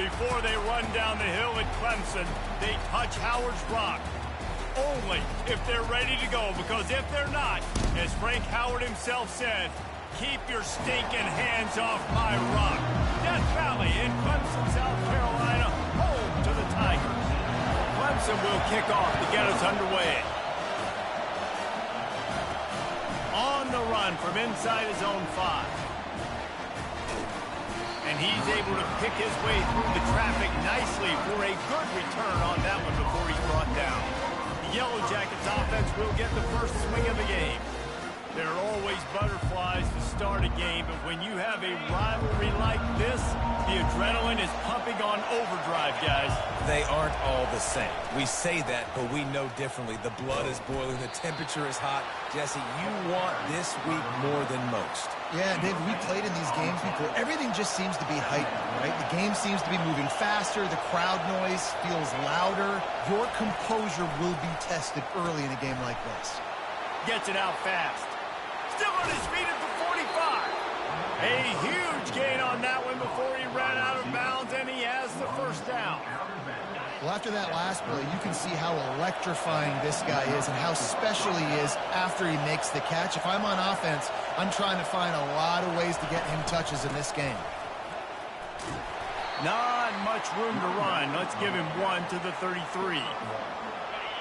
Before they run down the hill at Clemson, they touch Howard's rock. Only if they're ready to go, because if they're not, as Frank Howard himself said, keep your stinking hands off my rock. Death Valley in Clemson, South Carolina, home to the Tigers. Clemson will kick off to get us underway. On the run from inside his own 5. And he's able to pick his way through the traffic nicely for a good return on that one before he's brought down. The Yellow Jackets offense will get the first swing of the game. There are always butterflies to start a game, but when you have a rivalry like this, the adrenaline is pumping on overdrive, guys. They aren't all the same. We say that, but we know differently. The blood is boiling. The temperature is hot. Jesse, you want this week more than most. Yeah, David, we played in these games before. Everything just seems to be heightened, right? The game seems to be moving faster. The crowd noise feels louder. Your composure will be tested early in a game like this. Gets it out fast. Still on his feet at the 45. A huge gain on that one before he ran out of bounds, and he has the first down. Well, after that last play, you can see how electrifying this guy is and how special he is after he makes the catch. If I'm on offense, I'm trying to find a lot of ways to get him touches in this game. Not much room to run. Let's give him one to the 33.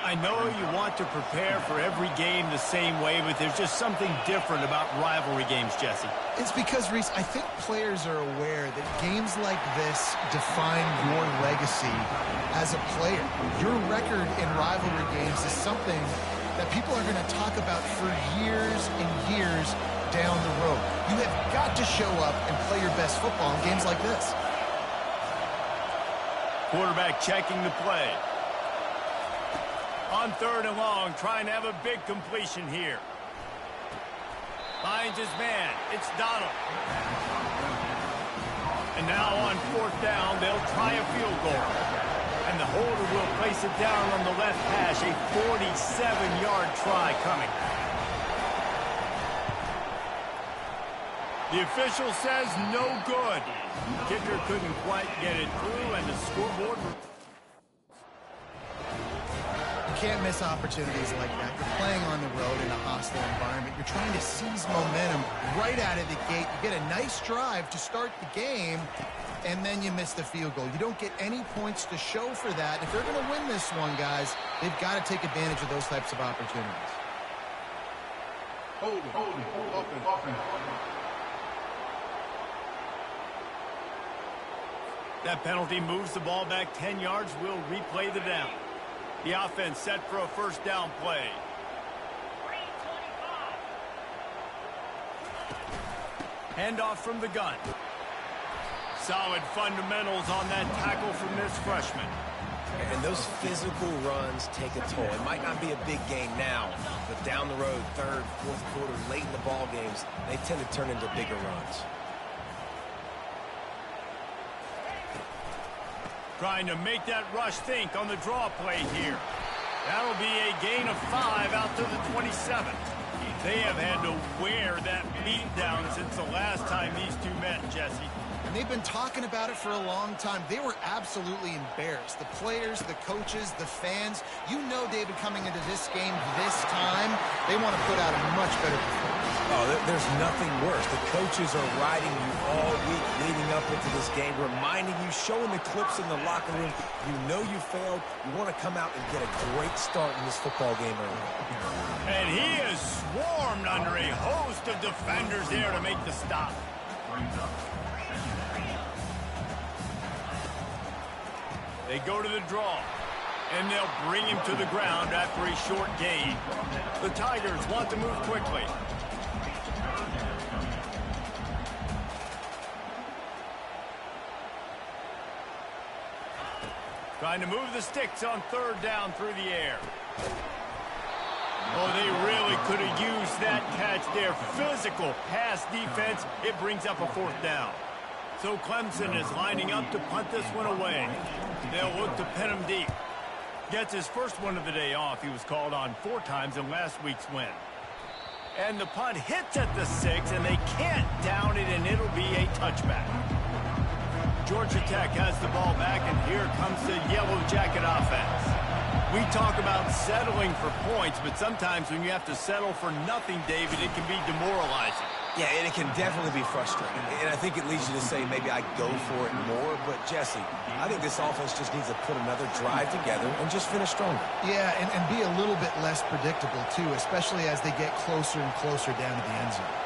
I know you want to prepare for every game the same way, but there's just something different about rivalry games, Jesse. It's because, Reese, I think players are aware that games like this define your legacy as a player. Your record in rivalry games is something that people are going to talk about for years and years down the road. You have got to show up and play your best football in games like this. Quarterback checking the play. On 3rd and long, trying to have a big completion here. Finds his man. It's Donald. And now on 4th down, they'll try a field goal. And the holder will place it down on the left hash. A 47-yard try coming. The official says no good. Kicker couldn't quite get it through, and the scoreboard... Can't miss opportunities like that. You're playing on the road in a hostile environment. You're trying to seize momentum right out of the gate. You get a nice drive to start the game, and then you miss the field goal. You don't get any points to show for that. If they're going to win this one, guys, they've got to take advantage of those types of opportunities. That penalty moves the ball back 10 yards. We'll replay the down. The offense set for a first down play. Handoff from the gun. Solid fundamentals on that tackle from this freshman. And those physical runs take a toll. It might not be a big gain now, but down the road, 3rd, 4th quarter, late in the ball games, they tend to turn into bigger runs. Trying to make that rush think on the draw play here. That'll be a gain of 5 out to the 27. They have had to wear that beat down since the last time these two met, Jesse. And they've been talking about it for a long time. They were absolutely embarrassed. The players, the coaches, the fans. You know, David, coming into this game this time, they want to put out a much better performance. Oh, there's nothing worse. The coaches are riding you all week leading up into this game, reminding you, showing the clips in the locker room. You know you failed. You want to come out and get a great start in this football game early. And he is swarmed under a host of defenders there to make the stop. They go to the draw, and they'll bring him to the ground after a short gain. The Tigers want to move quickly. Trying to move the sticks on 3rd down through the air. Oh, they really could have used that catch there. Physical pass defense. It brings up a 4th down. So Clemson is lining up to punt this one away. They'll look to pin him deep. Gets his first one of the day off. He was called on 4 times in last week's win. And the punt hits at the 6, and they can't down it, and it'll be a touchback. Georgia Tech has the ball back, and here comes the Yellow Jacket offense. We talk about settling for points, but sometimes when you have to settle for nothing, David, it can be demoralizing. Yeah, and it can definitely be frustrating. And I think it leads you to say maybe I go for it more. But, Jesse, I think this offense just needs to put another drive together and just finish stronger. Yeah, and be a little bit less predictable, too, especially as they get closer and closer down to the end zone.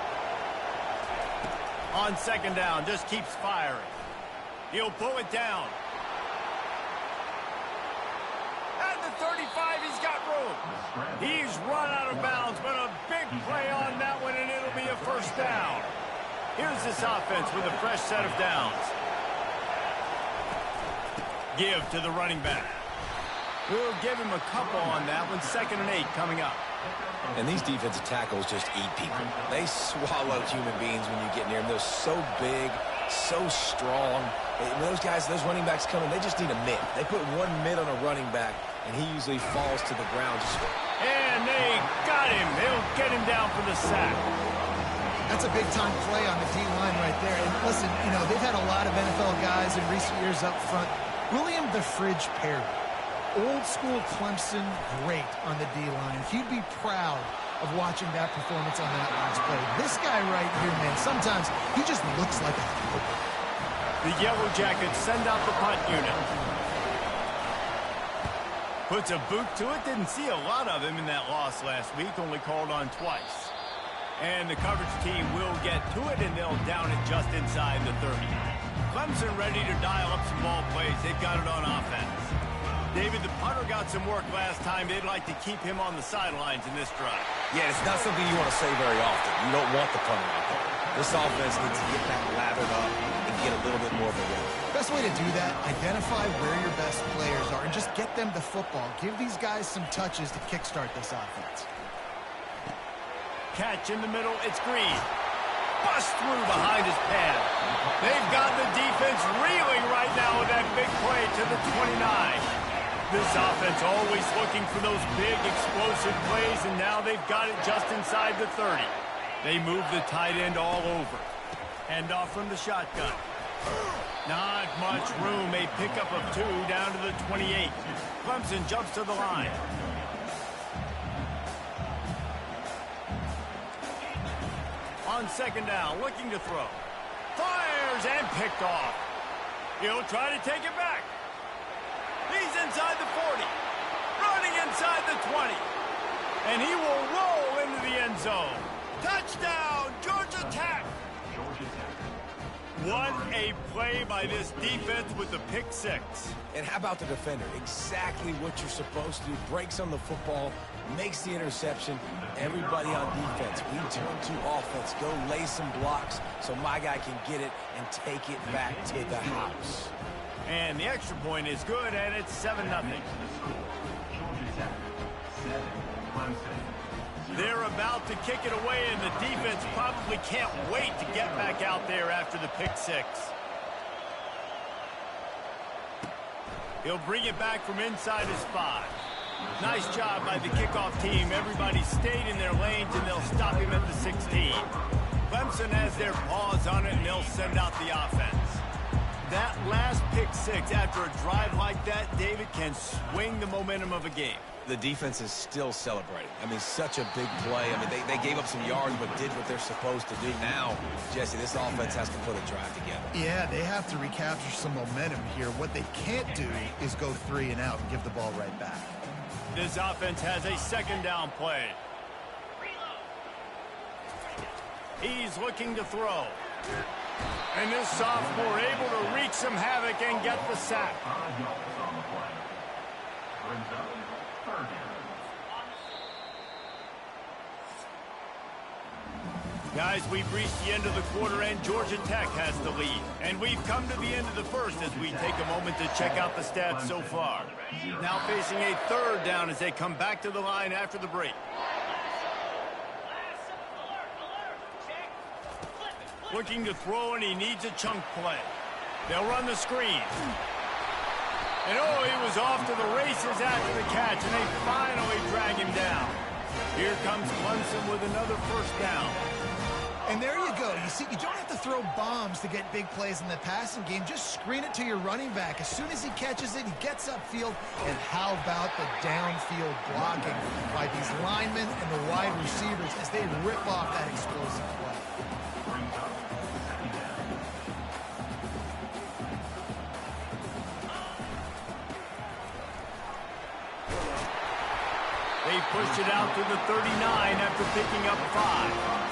On second down, just keeps firing. He'll pull it down. At the 35, he's got room. He's run out of bounds, but a big play on that one, and it'll be a first down. Here's this offense with a fresh set of downs. Give to the running back. We'll give him a couple on that one. 2nd and 8 coming up. And these defensive tackles just eat people. They swallow human beings when you get near them. They're so big, so strong. When those guys, those running backs come in, they just need a mid. They put one mid on a running back, and he usually falls to the ground. And they got him. They'll get him down for the sack. That's a big-time play on the D-line right there. And listen, you know, they've had a lot of NFL guys in recent years up front. William the Fridge Perry, old-school Clemson, great on the D-line. You'd be proud of watching that performance on that last play. This guy right here, man, sometimes he just looks like a football. The Yellow Jackets send out the punt unit. Puts a boot to it. Didn't see a lot of him in that loss last week. Only called on twice. And the coverage team will get to it, and they'll down it just inside the 30. Clemson ready to dial up some ball plays. They've got it on offense. David, the punter got some work last time. They'd like to keep him on the sidelines in this drive. Yeah, it's not something you want to say very often. You don't want the punter out there. This offense needs to get back lathered up and get a little bit more of a rhythm. Best way to do that, identify where your best players are and just get them the football. Give these guys some touches to kickstart this offense. Catch in the middle. It's Green. Bust through behind his pad. They've got the defense reeling right now with that big play to the 29. This offense always looking for those big explosive plays, and now they've got it just inside the 30. They move the tight end all over. Hand off from the shotgun. Not much room. A pickup of 2 down to the 28. Clemson jumps to the line. On second down, looking to throw. Fires and picked off. He'll try to take it back. He's inside the 40. Running inside the 20. And he will roll into the end zone. Touchdown, Georgia Tech. What a play by this defense with the pick 6. And how about the defender? Exactly what you're supposed to do. Breaks on the football, makes the interception. Everybody on defense, we turn to offense. Go lay some blocks so my guy can get it and take it back to the house. And the extra point is good, and it's 7-0. They're about to kick it away, and the defense probably can't wait to get back out there after the pick 6. He'll bring it back from inside his 5. Nice job by the kickoff team. Everybody stayed in their lanes, and they'll stop him at the 16. Clemson has their paws on it, and they'll send out the offense. That last pick 6 after a drive like that, David, can swing the momentum of a game. The defense is still celebrating. I mean, such a big play. I mean, they gave up some yards but did what they're supposed to do. Now, Jesse, this offense has to put a drive together. Yeah, they have to recapture some momentum here. What they can't do is go 3 and out and give the ball right back. This offense has a second down play. He's looking to throw. And this sophomore able to wreak some havoc and get the sack. Guys, we've reached the end of the quarter, and Georgia Tech has the lead. And we've come to the end of the first as we take a moment to check out the stats so far. Now facing a third down as they come back to the line after the break. Looking to throw, and he needs a chunk play. They'll run the screen. And oh, he was off to the races after the catch, and they finally drag him down. Here comes Clemson with another first down. And there you go. You see, you don't have to throw bombs to get big plays in the passing game. Just screen it to your running back. As soon as he catches it, he gets upfield. And how about the downfield blocking by these linemen and the wide receivers as they rip off that explosive play? They pushed it out to the 39 after picking up 5.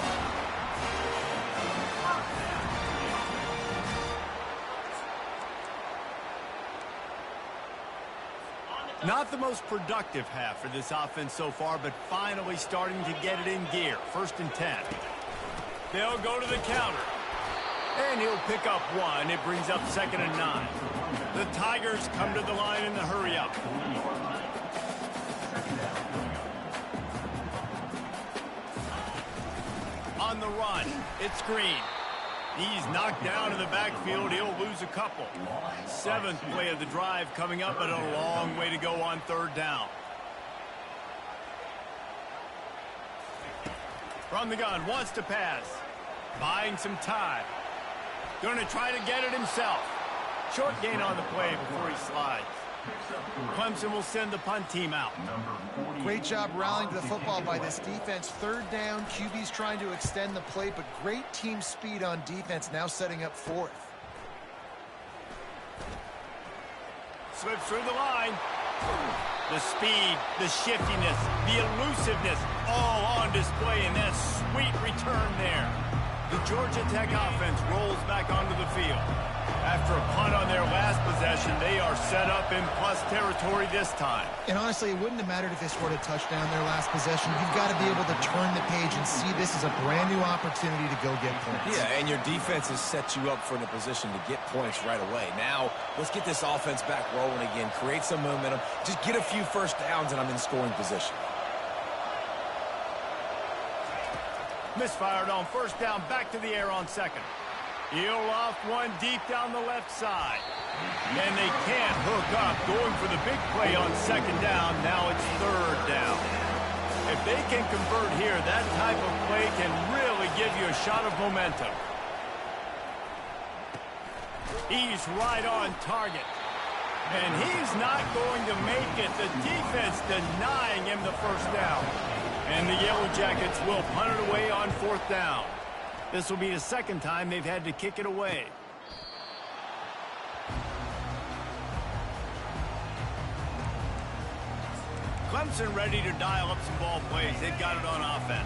Not the most productive half for this offense so far, but finally starting to get it in gear. 1st and 10. They'll go to the counter. And he'll pick up 1. It brings up 2nd and 9. The Tigers come to the line in the hurry-up. On the run, it's Green. He's knocked down in the backfield. He'll lose a couple. 7th play of the drive coming up, but a long way to go on 3rd down. From the gun, wants to pass. Buying some time. Going to try to get it himself. Short gain on the play before he slides. Clemson will send the punt team out. Great job rallying to the football by this defense. 3rd down, QB's trying to extend the play, but great team speed on defense, now setting up 4th. Slips through the line. The speed, the shiftiness, the elusiveness, all on display in that sweet return there. The Georgia Tech offense rolls back onto the field. After a punt on their last possession, they are set up in plus territory this time. And honestly, it wouldn't have mattered if they scored a touchdown their last possession. You've got to be able to turn the page and see this as a brand new opportunity to go get points. Yeah, and your defense has set you up for a position to get points right away. Now, let's get this offense back rolling again, create some momentum, just get a few 1st downs, and I'm in scoring position. Misfired on 1st down, back to the air on 2nd. He'll off 1 deep down the left side. And they can't hook up, going for the big play on 2nd down. Now it's 3rd down. If they can convert here, that type of play can really give you a shot of momentum. He's right on target. And he's not going to make it. The defense denying him the 1st down. And the Yellow Jackets will punt it away on 4th down. This will be the 2nd time they've had to kick it away. Clemson ready to dial up some ball plays. They've got it on offense.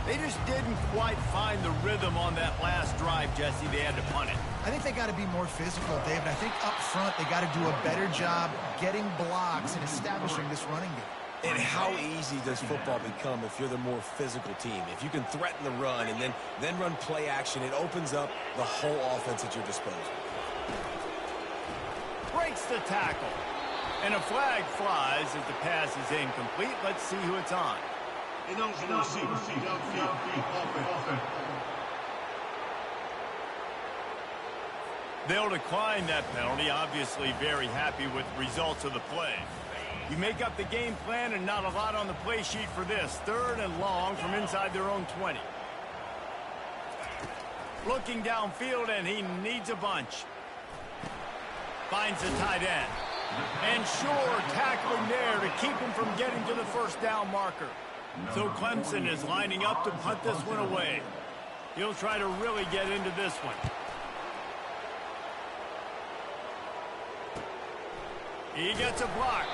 They just didn't quite find the rhythm on that last drive, Jesse. They had to punt it. I think they got to be more physical, David. I think up front they got to do a better job getting blocks and establishing this running game. And how easy does football become if you're the more physical team? If you can threaten the run and then run play action, it opens up the whole offense at your disposal. Breaks the tackle. And a flag flies as the pass is incomplete. Let's see who it's on. They'll decline that penalty. Obviously very happy with the results of the play. You make up the game plan and not a lot on the play sheet for this. 3rd and long from inside their own 20. Looking downfield, and he needs a bunch. Finds the tight end. And sure, tackling there to keep him from getting to the 1st down marker. So Clemson is lining up to punt this one away. He'll try to really get into this one. He gets a block.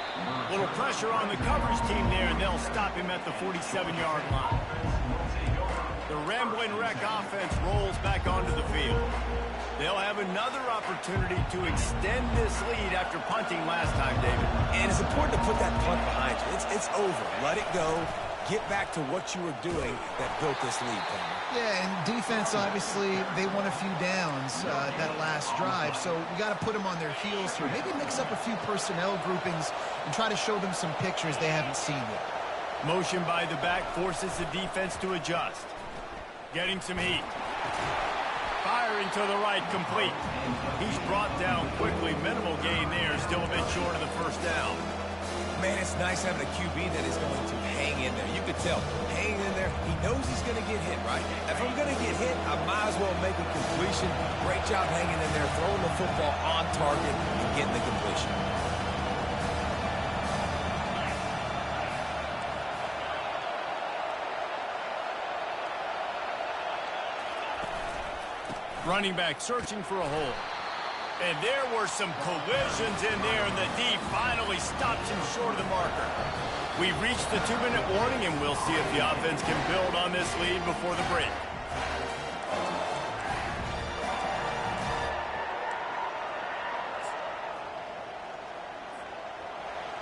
Little pressure on the coverage team there, and they'll stop him at the 47-yard line. The Rambling Wreck offense rolls back onto the field. They'll have another opportunity to extend this lead after punting last time, David. And it's important to put that punt behind you. It's over. Let it go. Get back to what you were doing that built this lead, Palmer. Yeah, and defense, obviously, they won a few downs that last drive, so we got to put them on their heels here. Maybe mix up a few personnel groupings and try to show them some pictures they haven't seen yet. Motion by the back forces the defense to adjust. Getting some heat. Firing to the right, complete. He's brought down quickly. Minimal gain there, still a bit short of the 1st down. man, it's nice having a QB that is going to hang in there. You could tell, hanging in there, he knows he's going to get hit, right? If I'm going to get hit, I might as well make a completion. Great job hanging in there, throwing the football on target and getting the completion. Running back searching for a hole. And there were some collisions in there, and the D finally stops him short of the marker. We've reached the 2-minute warning, and we'll see if the offense can build on this lead before the break.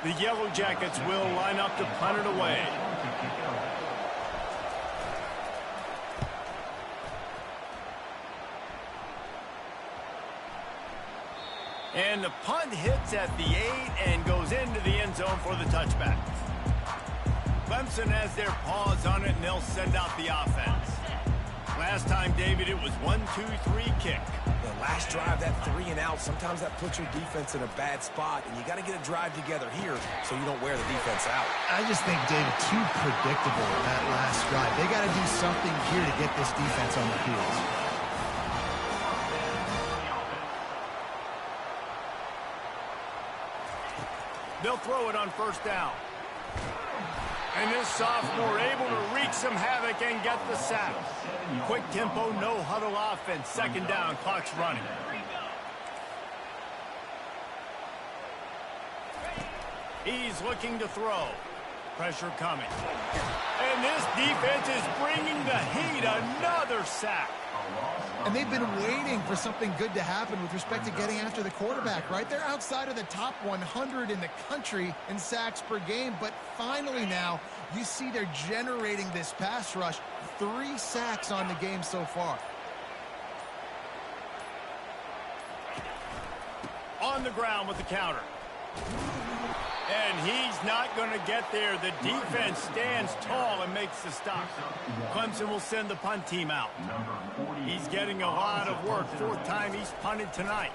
The Yellow Jackets will line up to punt it away. And the punt hits at the 8 and goes into the end zone for the touchback. Clemson has their paws on it, and they'll send out the offense. Last time, David, it was 1-2-3 kick. The last drive, that 3 and out, sometimes that puts your defense in a bad spot, and you got to get a drive together here so you don't wear the defense out. I just think, David, too predictable that last drive. They got to do something here to get this defense on the field. They'll throw it on first down. And this sophomore able to wreak some havoc and get the sack. Quick tempo, no huddle offense. Second down, clock's running. He's looking to throw. Pressure coming. And this defense is bringing the heat. Another sack. And they've been waiting for something good to happen with respect to getting after the quarterback, right? They're outside of the top 100 in the country in sacks per game, but finally now you see they're generating this pass rush. 3 sacks on the game so far. On the ground with the counter. And he's not going to get there. The defense stands tall and makes the stop. Clemson will send the punt team out. He's getting a lot of work. 4th time he's punted tonight.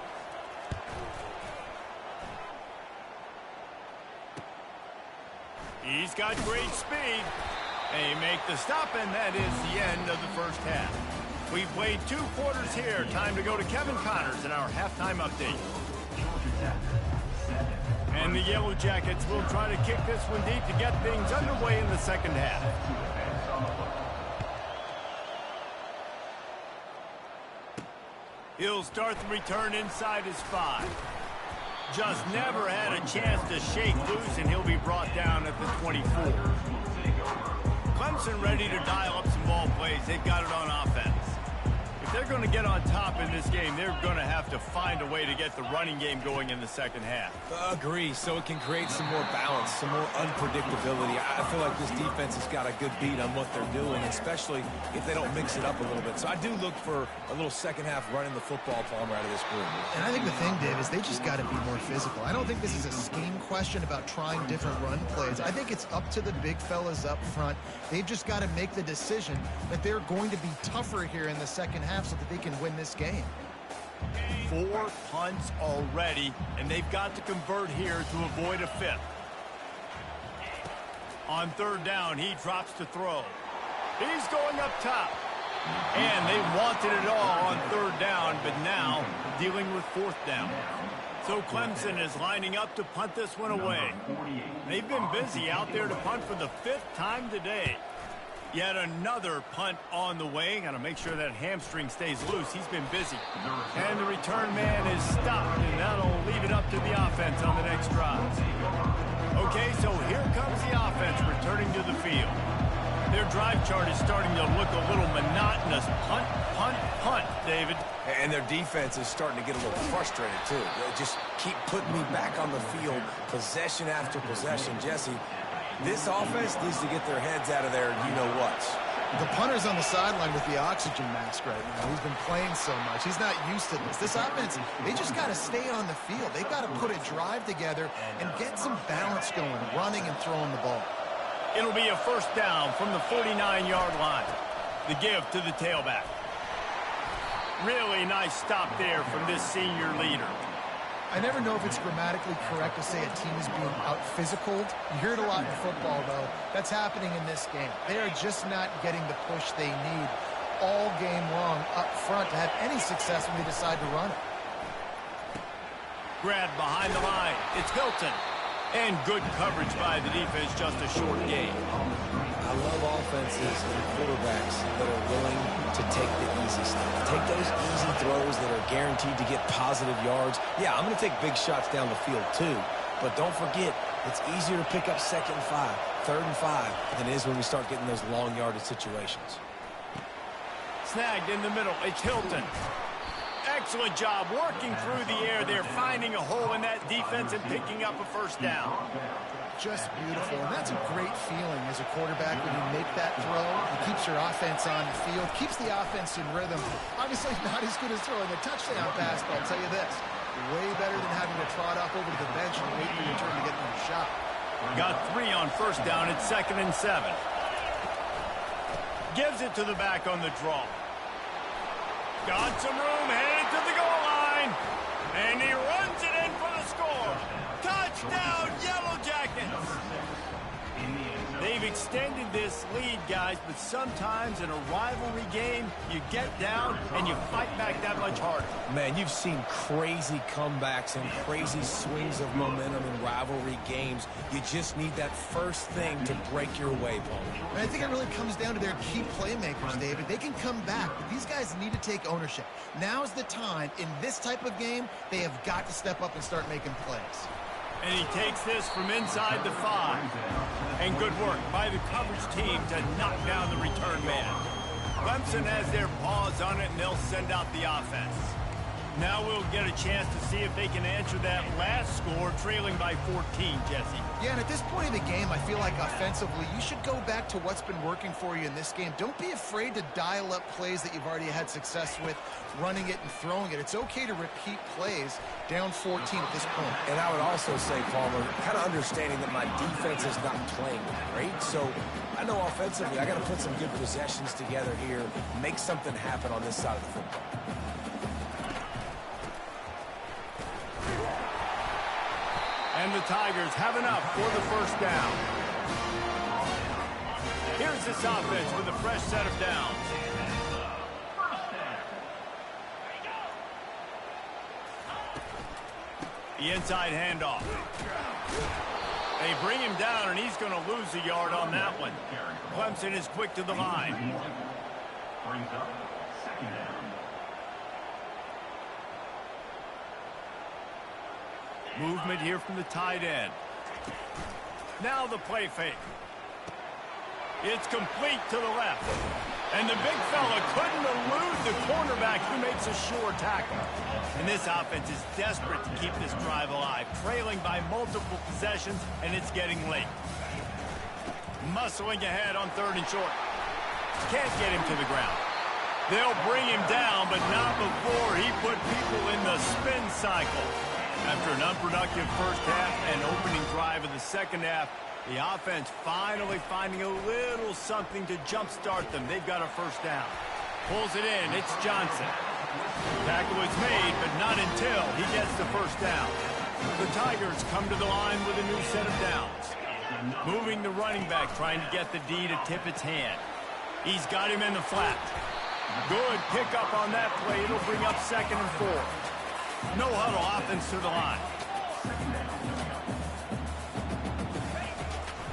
He's got great speed. They make the stop, and that is the end of the first half. We've played 2 quarters here. Time to go to Kevin Connors in our halftime update. And the Yellow Jackets will try to kick this one deep to get things underway in the second half. He'll start the return inside his 5. Just never had a chance to shake loose, and he'll be brought down at the 24. Clemson ready to dial up some ball plays. They've got it on offense. If they're going to get on top in this game, they're going to have to find a way to get the running game going in the second half. Agree, so it can create some more balance, some more unpredictability. I feel like this defense has got a good beat on what they're doing, especially if they don't mix it up a little bit. So I do look for a little second half running the football Palmer out of this group. And I think the thing, Dave, is they just got to be more physical. I don't think this is a scheme question about trying different run plays. I think it's up to the big fellas up front. They've just got to make the decision that they're going to be tougher here in the second half so that they can win this game. 4 punts already, and they've got to convert here to avoid a 5th. On 3rd down, he drops to throw. He's going up top. And they wanted it all on 3rd down, but now dealing with 4th down. So Clemson is lining up to punt this one away. They've been busy out there to punt for the 5th time today. Yet another punt on the way. Got to make sure that hamstring stays loose. He's been busy. And the return man is stopped, and that'll leave it up to the offense on the next drive. Okay, so here comes the offense returning to the field. Their drive chart is starting to look a little monotonous. Punt, punt, punt, David. And their defense is starting to get a little frustrated, too. They just keep putting me back on the field, possession after possession. Jesse, this offense needs to get their heads out of there, you-know-what. The punter's on the sideline with the oxygen mask right now. He's been playing so much. He's not used to this. This offense, they just got to stay on the field. They've got to put a drive together and get some balance going, running and throwing the ball. It'll be a 1st down from the 49-yard line. The give to the tailback. Really nice stop there from this senior leader. I never know if it's grammatically correct to say a team is being out-physicaled. You hear it a lot in football, though. That's happening in this game. They are just not getting the push they need all game long up front to have any success when they decide to run it. Grab behind the line. It's Hilton. And good coverage by the defense, just a short game. I love offenses and quarterbacks that are willing to take the easy stuff. Take those easy throws that are guaranteed to get positive yards. Yeah, I'm going to take big shots down the field too. But don't forget, it's easier to pick up 2nd and 5, 3rd and 5 than it is when we start getting those long yardage situations. Snagged in the middle. It's Hilton. Excellent job working through the air there, finding a hole in that defense and picking up a first down. Just beautiful, and that's a great feeling as a quarterback when you make that throw. It keeps your offense on the field, keeps the offense in rhythm. Obviously not as good as throwing a touchdown pass, but I'll tell you this, way better than having to trot off over to the bench and wait for your turn to get another shot. Got 3 on first down. It's 2nd and 7. Gives it to the back on the draw. Got some room, headed to the goal line. And he runs it in for the score. Touchdown, Yellow Jackets. They've extended this lead, guys, but sometimes in a rivalry game, you get down and you fight back that much harder. Man, you've seen crazy comebacks and crazy swings of momentum in rivalry games. You just need that first thing to break your way, Paul. And I think it really comes down to their key playmakers, David. They can come back, but these guys need to take ownership. Now's the time. In this type of game, they have got to step up and start making plays. And he takes this from inside the 5. And good work by the coverage team to knock down the return man. Clemson has their paws on it, and they'll send out the offense. Now we'll get a chance to see if they can answer that last score, trailing by 14, Jesse. Yeah, and at this point in the game, I feel like offensively, you should go back to what's been working for you in this game. Don't be afraid to dial up plays that you've already had success with, running it and throwing it. It's okay to repeat plays down 14 at this point. And I would also say, Palmer, kind of understanding that my defense is not playing great, so I know offensively I got to put some good possessions together here, make something happen on this side of the football. And the Tigers have enough for the first down. Here's this offense with a fresh set of downs. The inside handoff. They bring him down, and he's going to lose a yard on that one. Clemson is quick to the line. Brings up 2nd down. Movement here from the tight end. Now the play fake. It's complete to the left. And the big fella couldn't elude the cornerback who makes a sure tackle. And this offense is desperate to keep this drive alive, trailing by multiple possessions, and it's getting late. Muscling ahead on 3rd and short. Can't get him to the ground. They'll bring him down, but not before he put people in the spin cycle. After an unproductive first half and opening drive of the second half, the offense finally finding a little something to jumpstart them. They've got a first down. Pulls it in. It's Johnson. Tackle is made, but not until he gets the first down. The Tigers come to the line with a new set of downs. Moving the running back, trying to get the D to tip its hand. He's got him in the flat. Good pickup on that play. It'll bring up 2nd and 4. No huddle offense to the line.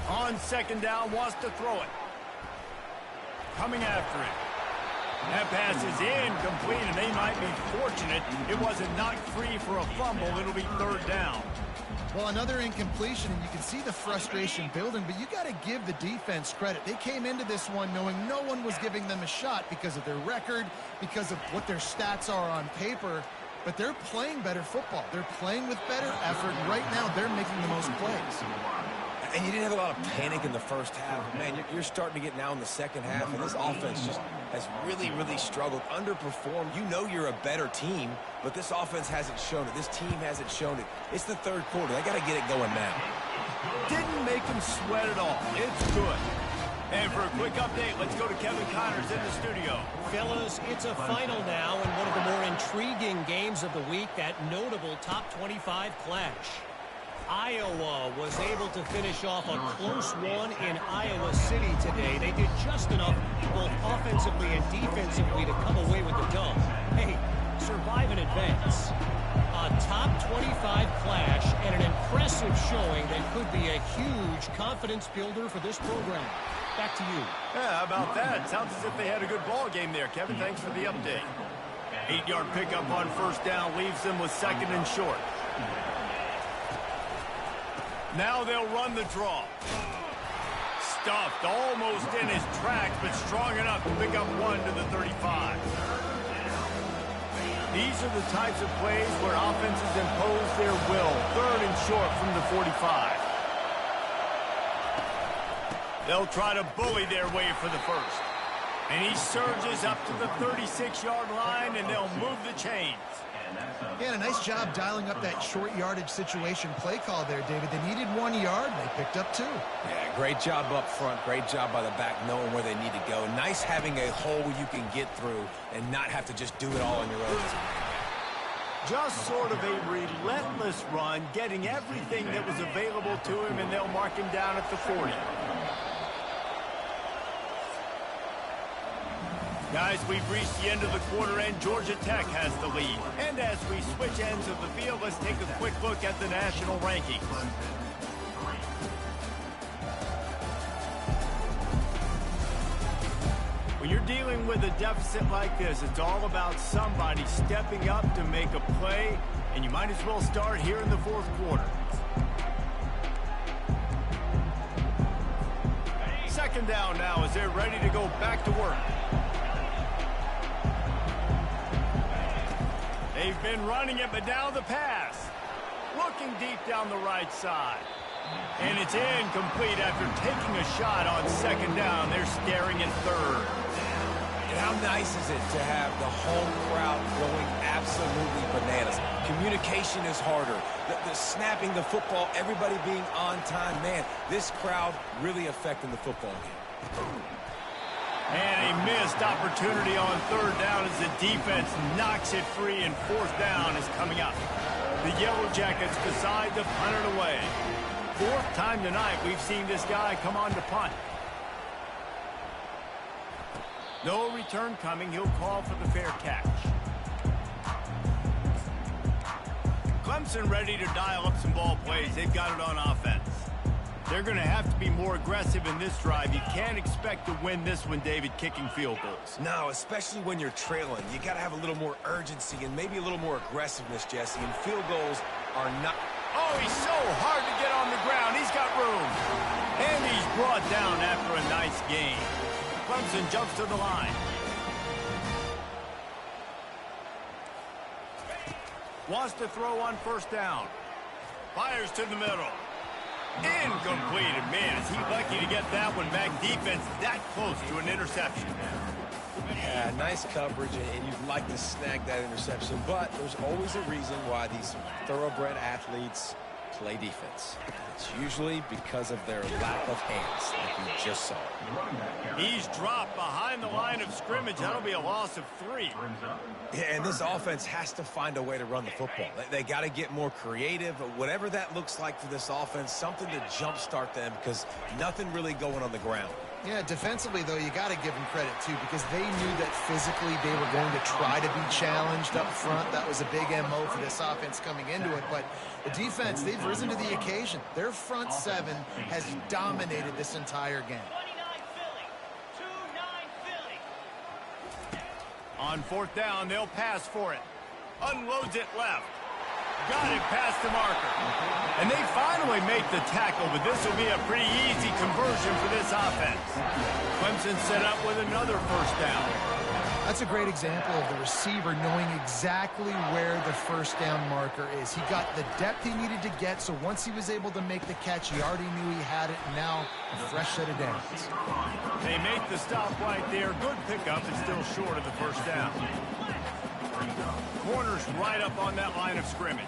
On 2nd down, wants to throw it. Coming after it. That pass is incomplete, and they might be fortunate it wasn't knocked free for a fumble. It'll be 3rd down. Well, another incompletion, and you can see the frustration building, but you got to give the defense credit. They came into this one knowing no one was giving them a shot because of their record, because of what their stats are on paper. But they're playing better football. They're playing with better effort. Right now, they're making the most plays. And you didn't have a lot of panic in the first half. Man, you're starting to get now in the second half, and this offense just has really, really struggled, underperformed. You know you're a better team, but this offense hasn't shown it. This team hasn't shown it. It's the 3rd quarter. They got to get it going now. Didn't make them sweat at all. It's good. And for a quick update, let's go to Kevin Connors in the studio. Fellas, it's a final now in one of the more intriguing games of the week, that notable top 25 clash. Iowa was able to finish off a close one in Iowa City today. They did just enough, both offensively and defensively, to come away with the dub. Hey, survive and advance. A top 25 clash and an impressive showing that could be a huge confidence builder for this program. Back to you. Yeah, how about that? Sounds as if they had a good ball game there, Kevin. Thanks for the update. 8-yard pickup on first down leaves them with second and short. Now they'll run the draw. Stuffed almost in his tracks, but strong enough to pick up one to the 35. These are the types of plays where offenses impose their will. Third and short from the 45. They'll try to bully their way for the first. And he surges up to the 36-yard line, and they'll move the chains. Yeah, and a nice job dialing up that short yardage situation play call there, David. They needed 1 yard, and they picked up 2. Yeah, great job up front. Great job by the back knowing where they need to go. Nice having a hole you can get through and not have to just do it all on your own. Just sort of a relentless run, getting everything that was available to him, and they'll mark him down at the 40. Guys, we've reached the end of the quarter, and Georgia Tech has the lead. And as we switch ends of the field, let's take a quick look at the national rankings. When you're dealing with a deficit like this, it's all about somebody stepping up to make a play, and you might as well start here in the fourth quarter. Second down now as they're ready to go back to work. They've been running it, but now the pass. Looking deep down the right side. And it's incomplete after taking a shot on second down. They're staring at third. And how nice is it to have the home crowd going absolutely bananas? Communication is harder. The snapping the football, everybody being on time. Man, this crowd really affecting the football game. And a missed opportunity on third down as the defense knocks it free, and fourth down is coming up. The Yellow Jackets decide to punt it away. Fourth time tonight we've seen this guy come on to punt. No return coming. He'll call for the fair catch. Clemson ready to dial up some ball plays. They've got it on offense. They're going to have to be more aggressive in this drive. You can't expect to win this one, David, kicking field goals. No, especially when you're trailing. You got to have a little more urgency and maybe a little more aggressiveness, Jesse. And field goals are not... Oh, he's so hard to get on the ground. He's got room. And he's brought down after a nice gain. Clemson jumps to the line. Wants to throw on first down. Fires to the middle. Incomplete. And man, is he lucky to get that one back. Defense that close to an interception. Yeah, nice coverage, and you'd like to snag that interception, but there's always a reason why these thoroughbred athletes play defense. It's usually because of their lack of hands, like you just saw. He's dropped behind the line of scrimmage. That'll be a loss of 3. Yeah, and this offense has to find a way to run the football. They got to get more creative, whatever that looks like for this offense, something to jumpstart them, because nothing really going on the ground. Yeah, defensively, though, you got to give them credit, too, because they knew that physically they were going to try to be challenged up front. That was a big MO for this offense coming into it. But the defense, they've risen to the occasion. Their front seven has dominated this entire game. On fourth down, they'll pass for it. Unloads it left. Got it past the marker. And they finally make the tackle, but this will be a pretty easy conversion for this offense. Clemson set up with another first down. That's a great example of the receiver knowing exactly where the first down marker is. He got the depth he needed to get, so once he was able to make the catch, he already knew he had it, and now a fresh set of downs. They make the stop right there. Good pickup, and still short of the first down. Corners right up on that line of scrimmage.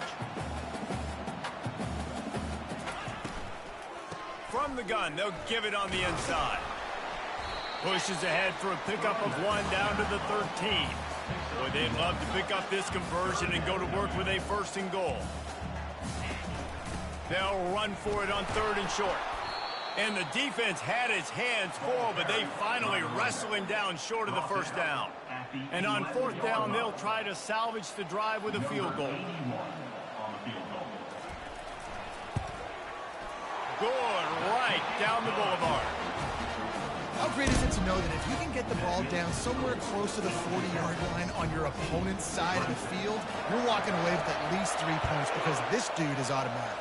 From the gun, they'll give it on the inside. Pushes ahead for a pickup of 1 down to the 13. Boy, they'd love to pick up this conversion and go to work with a 1st and goal. They'll run for it on 3rd and short. And the defense had his hands full, but they finally wrestle him down short of the 1st down. And on 4th down, they'll try to salvage the drive with a field goal. Good right down the boulevard. How great is it to know that if you can get the ball down somewhere close to the 40-yard line on your opponent's side of the field, you're walking away with at least 3 points because this dude is automatic.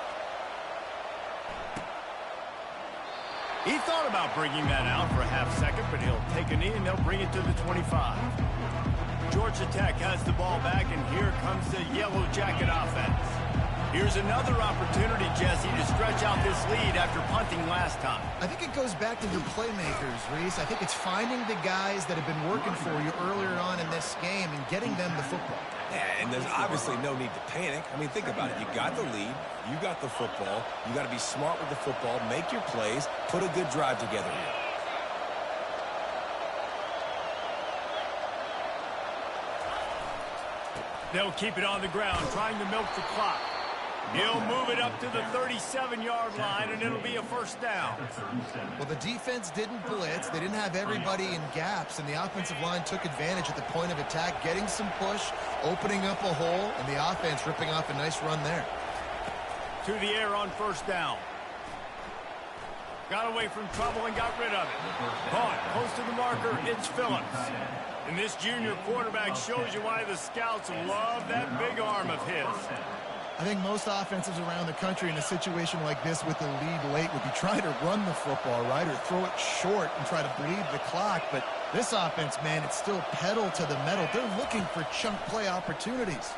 He thought about bringing that out for a half second, but he'll take a knee and they'll bring it to the 25. Georgia Tech has the ball back, and here comes the Yellow Jacket offense. Here's another opportunity, Jesse, to stretch out this lead after punting last time. I think it goes back to your playmakers, Reese. I think it's finding the guys that have been working for you earlier on in this game and getting them the football. Yeah, and there's obviously no need to panic. I mean, think about it. You got the lead. You got the football. You got to be smart with the football, make your plays, put a good drive together here. They'll keep it on the ground, trying to milk the clock. He'll move it up to the 37-yard line, and it'll be a 1st down. Well, the defense didn't blitz. They didn't have everybody in gaps, and the offensive line took advantage at the point of attack, getting some push, opening up a hole, and the offense ripping off a nice run there. To the air on 1st down. Got away from trouble and got rid of it. Caught close to the marker. It's Phillips. And this junior quarterback shows you why the scouts love that big arm of his. I think most offenses around the country in a situation like this with the lead late would be trying to run the football, right, or throw it short and try to bleed the clock. But this offense, man, it's still pedal to the metal. They're looking for chunk play opportunities.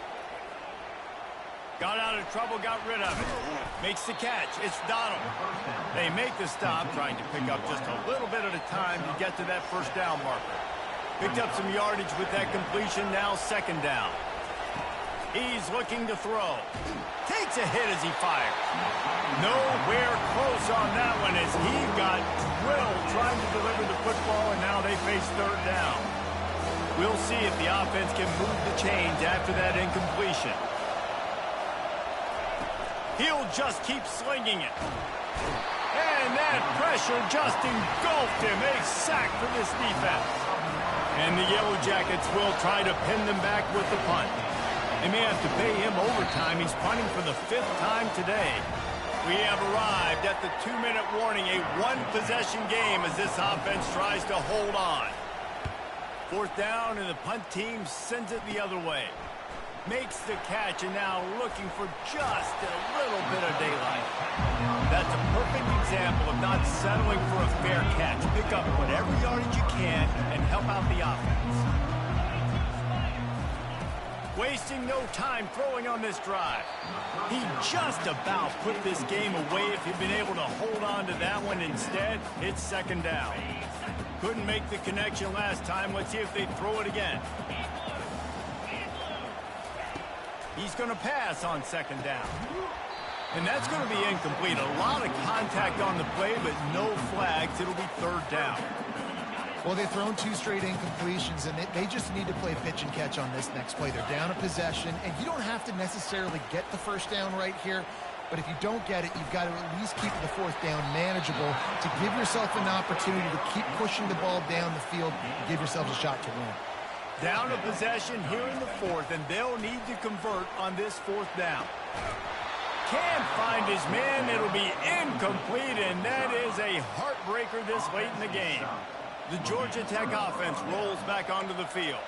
Got out of trouble, got rid of it. Makes the catch. It's Donald. They make the stop, trying to pick up just a little bit at a time to get to that 1st down marker. Picked up some yardage with that completion, now 2nd down. He's looking to throw. Takes a hit as he fires. Nowhere close on that one as he got drilled trying to deliver the football, and now they face 3rd down. We'll see if the offense can move the chains after that incompletion. He'll just keep slinging it. And that pressure just engulfed him. A sack for this defense. And the Yellow Jackets will try to pin them back with the punt. They may have to pay him overtime. He's punting for the 5th time today. We have arrived at the 2-minute warning, a 1-possession game as this offense tries to hold on. 4th down, and the punt team sends it the other way. Makes the catch, and now looking for just a little bit of daylight. That's a perfect example of not settling for a fair catch. Pick up whatever yardage you can and help out the offense. Wasting no time throwing on this drive. He just about put this game away if he'd been able to hold on to that one. Instead, it's 2nd down. Couldn't make the connection last time. Let's see if they throw it again. He's going to pass on 2nd down. And that's going to be incomplete. A lot of contact on the play, but no flags. It'll be 3rd down. Well, they've thrown 2 straight incompletions, and they just need to play pitch and catch on this next play. They're down a possession, and you don't have to necessarily get the 1st down right here, but if you don't get it, you've got to at least keep the 4th down manageable to give yourself an opportunity to keep pushing the ball down the field and give yourself a shot to win. Down a possession here in the 4th, and they'll need to convert on this 4th down. Can't find his man. It'll be incomplete, and that is a heartbreaker this late in the game. The Georgia Tech offense rolls back onto the field.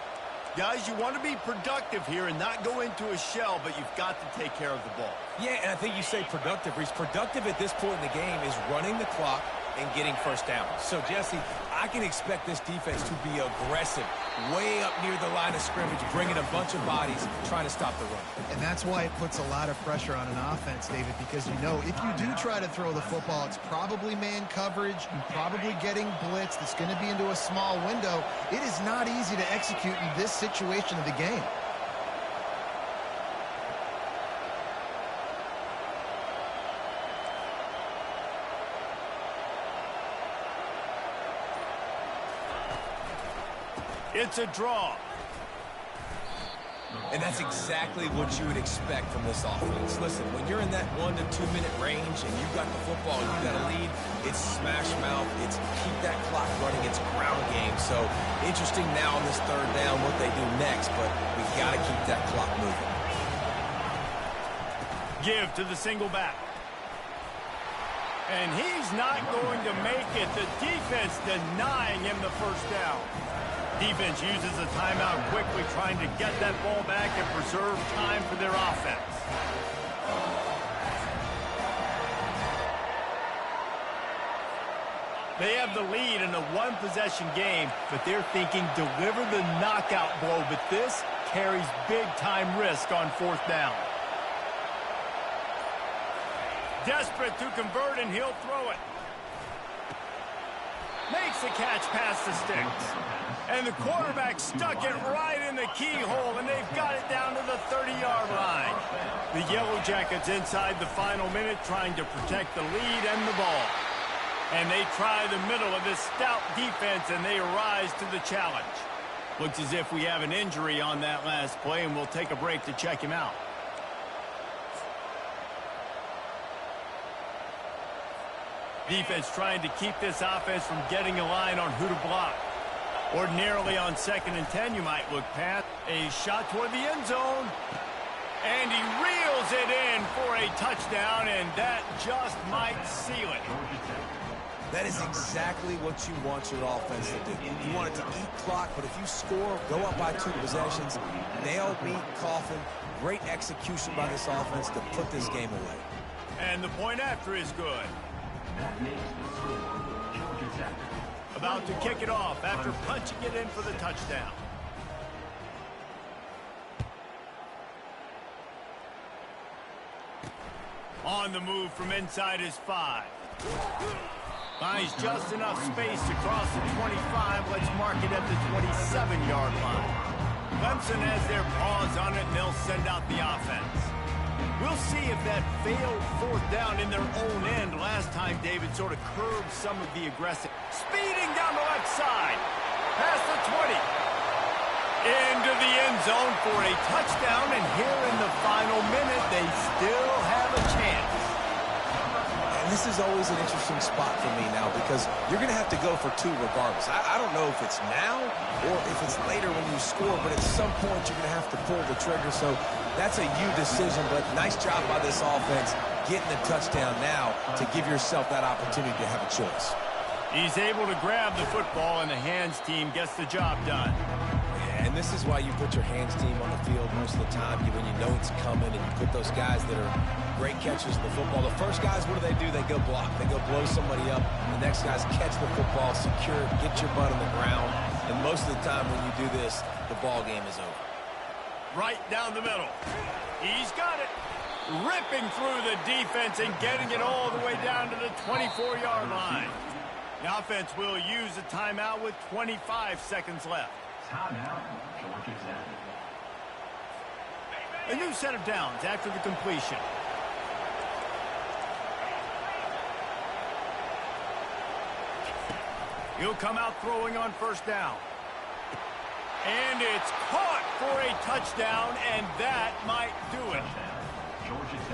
Guys, you want to be productive here and not go into a shell, but you've got to take care of the ball. Yeah, and I think you say productive. He's productive at this point in the game is running the clock and getting 1st down. So, Jesse, I can expect this defense to be aggressive, way up near the line of scrimmage, bringing a bunch of bodies, trying to stop the run. And that's why it puts a lot of pressure on an offense, David, because you know if you do try to throw the football, it's probably man coverage, you're probably getting blitz, that's going to be into a small window. It is not easy to execute in this situation of the game. It's a draw. And that's exactly what you would expect from this offense. Listen, when you're in that 1 to 2 minute range and you've got the football and you got a lead, it's smash mouth, it's keep that clock running, it's ground game. So interesting now on this third down what they do next, but we got to keep that clock moving. Give to the single back. And he's not going to make it. The defense denying him the first down. Defense uses a timeout quickly, trying to get that ball back and preserve time for their offense. They have the lead in a one-possession game, but they're thinking deliver the knockout blow, but this carries big-time risk on fourth down. Desperate to convert, and he'll throw it. Makes the catch past the sticks. And the quarterback stuck it right in the keyhole, and they've got it down to the 30-yard line. The Yellow Jackets inside the final minute trying to protect the lead and the ball. And they try the middle of this stout defense, and they rise to the challenge. Looks as if we have an injury on that last play, and we'll take a break to check him out. Defense trying to keep this offense from getting a line on who to block. Ordinarily on 2nd and 10, you might look past a shot toward the end zone. And he reels it in for a touchdown, and that just might seal it. That is exactly what you want your offense to do. You want it to eat clock, but if you score, go up by 2 possessions, nail, beat, coffin. Great execution by this offense to put this game away. And the point after is good. About to kick it off after punching it in for the touchdown. On the move from inside his 5. Finds just enough space to cross the 25. Let's mark it at the 27-yard line. Clemson has their paws on it, and they'll send out the offense. We'll see if that failed fourth down in their own end last time David sort of curbed some of the aggressive. Speeding down the left side. Past the 20. Into the end zone for a touchdown, and here in the final minute, they still have a chance. And this is always an interesting spot for me now because you're going to have to go for 2 regardless. I don't know if it's now or if it's later when you score, but at some point you're going to have to pull the trigger. So that's a you decision, but nice job by this offense getting the touchdown now to give yourself that opportunity to have a choice. He's able to grab the football, and the hands team gets the job done. And this is why you put your hands team on the field most of the time when you know it's coming, and you put those guys that are great catchers of the football. The first guys, what do? They go block. They go blow somebody up. The next guys catch the football, secure it, get your butt on the ground. And most of the time when you do this, the ball game is over. Right down the middle. He's got it. Ripping through the defense and getting it all the way down to the 24-yard line. The offense will use a timeout with 25 seconds left. Timeout, Georgia Tech. A new set of downs after the completion. He'll come out throwing on first down. And it's caught for a touchdown, and that might do it.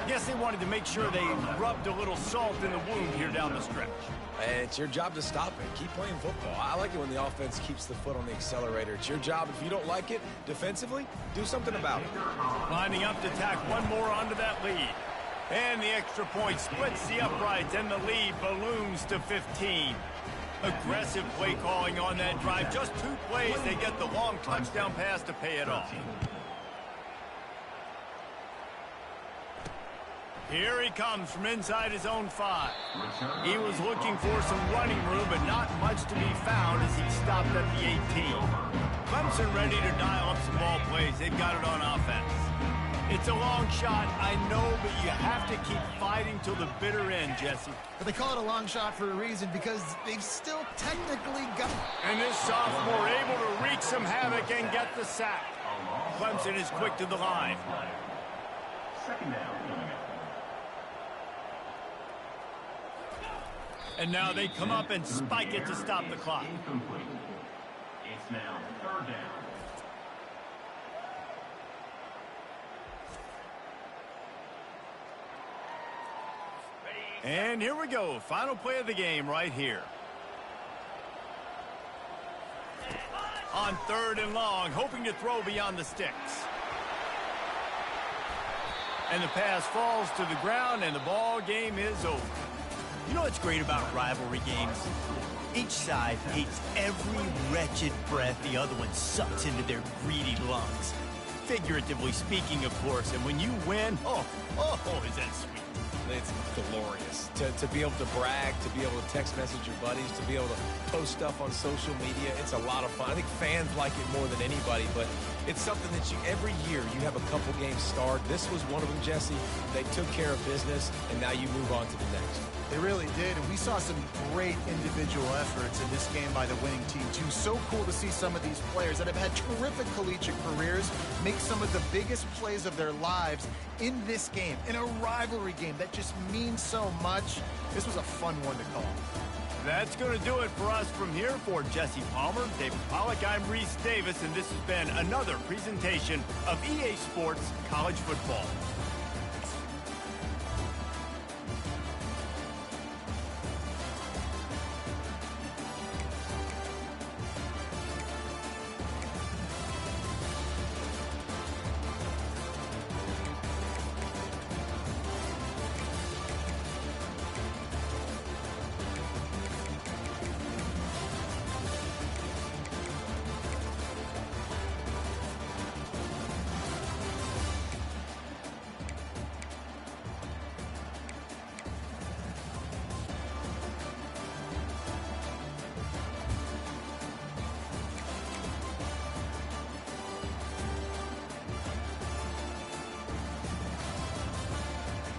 Guess they wanted to make sure they rubbed a little salt in the wound here down the stretch. And it's your job to stop it. Keep playing football. I like it when the offense keeps the foot on the accelerator. It's your job. If you don't like it defensively, do something about it. Lining up to tack one more onto that lead. And the extra point splits the uprights, and the lead balloons to 15. Aggressive play calling on that drive. Just 2 plays, they get the long touchdown pass to pay it off. Here he comes from inside his own 5. He was looking for some running room, but not much to be found as he stopped at the 18. Clemson ready to dial up some ball plays. They've got it on offense. It's a long shot, I know, but you have to keep fighting till the bitter end, Jesse. But they call it a long shot for a reason because they've still technically got... And this sophomore able to wreak some havoc and get the sack. Clemson is quick to the line. Second down. And now they come up and spike it to stop the clock. now, third down. And here we go. Final play of the game right here. On 3rd and long, hoping to throw beyond the sticks. And the pass falls to the ground, and the ball game is over. You know what's great about rivalry games? Each side hates every wretched breath the other one sucks into their greedy lungs. Figuratively speaking, of course, and when you win, oh, is that sweet. It's glorious to be able to brag, to be able to text message your buddies, to be able to post stuff on social media. It's a lot of fun. I think fans like it more than anybody, but it's something that every year you have a couple games start. This was one of them, Jesse. They took care of business, and now you move on to the next. They really did, and we saw some great individual efforts in this game by the winning team, too. So cool to see some of these players that have had terrific collegiate careers make some of the biggest plays of their lives in this game, in a rivalry game that just means so much. This was a fun one to call. That's going to do it for us from here. For Jesse Palmer, David Pollack, I'm Reese Davis, and this has been another presentation of EA Sports College Football.